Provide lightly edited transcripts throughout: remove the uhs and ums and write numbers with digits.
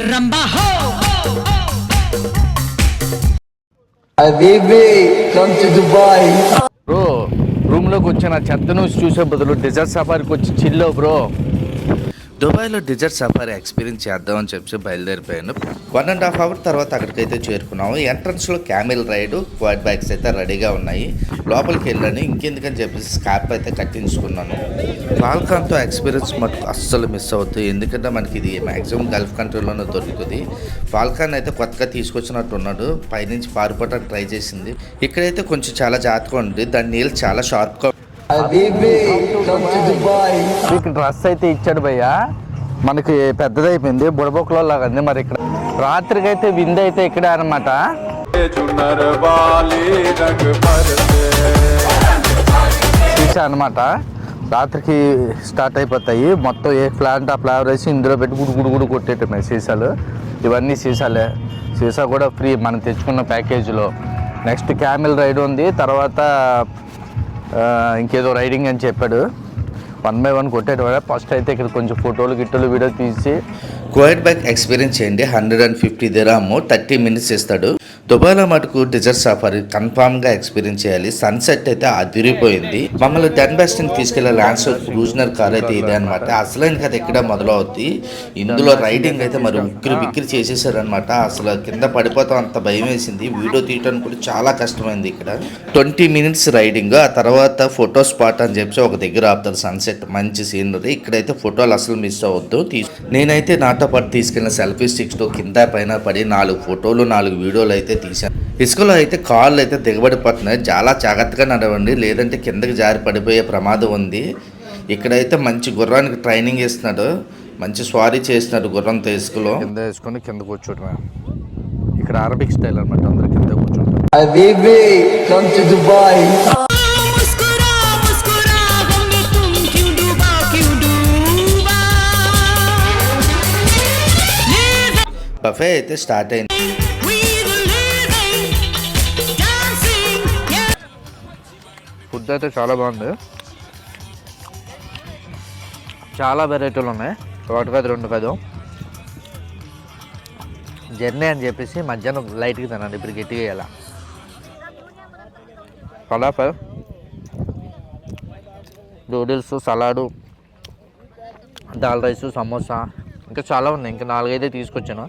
Rumba హో Habibi, come to Dubai. Bro రూమ్లోకి వచ్చిన చెత్తను చూసే బదులు డెజర్ట్ సఫారీకి వచ్చి చిల్లో బ్రో. దుబాయ్లో డెజర్ట్ సఫారీ ఎక్స్పీరియన్స్ చేద్దామని చెప్పి బయలుదేరిపోయాను. 1.5 అవర్ తర్వాత అక్కడికైతే చేరుకున్నాము. ఎంట్రన్స్లో క్యామిల్ రైడ్, క్వాడ్ బైక్స్ అయితే రెడీగా ఉన్నాయి. లోపలికి వెళ్ళాను. ఇంకెందుకని చెప్పేసి స్కార్ప్ అయితే కట్టించుకున్నాను. ఫాల్కాన్తో ఎక్స్పీరియన్స్ మటుకు అస్సలు మిస్ అవుతుంది. ఎందుకంటే మనకి ఇది మ్యాక్సిమం గల్ఫ్ కంట్రీలోనే దొరుకుతుంది. ఫాల్కాన్ అయితే కొత్తగా తీసుకొచ్చినట్టు ఉన్నాడు. పైనుంచి పారిపోవడానికి ట్రై చేసింది. ఇక్కడైతే కొంచెం చాలా జాగ్రత్తగా ఉంది. దాని నీళ్ళు చాలా షార్ప్గా. Habibi, come to Dubai. మీకు డ్రెస్ అయితే ఇచ్చాడు భయ్య. మనకి పెద్దదైపోయింది, బుడబొక్కలో లాగా ఉంది. మరి ఇక్కడ రాత్రికి అయితే విందు అయితే ఇక్కడే అనమాట. సీసా అనమాట. రాత్రికి స్టార్ట్ అయిపోతాయి. మొత్తం ఏ ప్లాంట్ ఆ ఫ్లేవర్ వేసి ఇందులో పెట్టి గుడు కొట్టేటమే సీసాలు. ఇవన్నీ సీసాలే. సీసా కూడా ఫ్రీ మనం తెచ్చుకున్న ప్యాకేజీలో. నెక్స్ట్ క్యామిల్ రైడ్ ఉంది. తర్వాత ఇంకేదో రైడింగ్ అని చెప్పాడు. 1 by 1 కొట్టేటవాడ. ఫస్ట్ అయితే ఇక్కడ కొంచెం ఫోటోలు వీడియో తీసి క్వైట్ బైక్ ఎక్స్పీరియన్స్ చేయండి. 150 దిర్హాము, 30 minutes ఇస్తాడు. దుబాయ్లో మటుకు డెజర్ట్ సఫారీ కన్ఫామ్గా ఎక్స్పీరియన్స్ చేయాలి. సన్సెట్ అయితే అదిరిపోయింది. మమ్మల్ని డన్ బెస్టింగ్ తీసుకెళ్లే ల్యాన్స్ క్రూజనర్ కార్ అయితే ఇదే అనమాట. అసలైన కథ ఇక్కడ మొదలవుద్ది. ఇందులో రైడింగ్ అయితే మరి బిక్కిరి చేసేసారనమాట. అసలు కింద పడిపోతాం అంత భయం వేసింది. వీడియో తీయడానికి కూడా చాలా కష్టమైంది. ఇక్కడ 20 minutes రైడింగ్. ఆ తర్వాత ఫోటో స్పాట్ అని చెప్పి ఒక దగ్గర ఆపుతారు. సన్సెట్ మంచి సీనరీ. ఇక్కడైతే ఫోటోలు అసలు మిస్ అవ్వద్దు. నేనైతే నాతో పాటు తీసుకెళ్ళిన సెల్ఫీ స్టిక్స్తో కింద పైన పడి 4 ఫోటోలు 4 వీడియోలు అయితే తీశాను. ఇసుకలో అయితే కాళ్ళు అయితే దిగబడిపోతున్నాయి. చాలా జాగ్రత్తగా నడవండి, లేదంటే కిందకి జారి పడిపోయే ప్రమాదం ఉంది. ఇక్కడైతే మంచి గుర్రానికి ట్రైనింగ్ ఇస్తున్నాడు. మంచి స్వారీ చేస్తున్నాడు గుర్రంతో. ఇసుకలో కింద వేసుకొని కింద కూర్చోటమే. ఇక్కడ అరబిక్ స్టైల్ అనమాట. అందరు కింద కూర్చుంటారు. Habibi, come to Dubai. Buffet అయితే స్టార్ట్ అయింది. ఫుడ్ అయితే చాలా బాగుంది. చాలా వెరైటీలు ఉన్నాయి. ఒకటి కాదు, 2 కాదు. జర్నీ అని చెప్పేసి మధ్యాహ్నం లైట్గా తినండి. ఇప్పుడు గట్టిగా వేయాల. ఫలాఫల్, నూడిల్స్, సలాడు, దాల్ రైసు, సమోసా, ఇంకా చాలా ఉన్నాయి. ఇంకా 4 అయితే తీసుకొచ్చాను.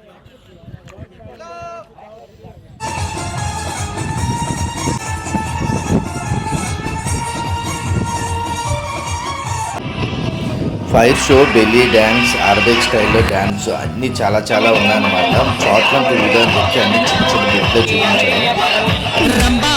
Fire show, belly dance, Arabic స్టైల్లో డ్యాన్స్ అన్నీ చాలా ఉన్నాయన్నమాట. షార్ట్ వీడియో అని చెప్పి అన్ని చిన్న బిడ్డలో చూపించాను.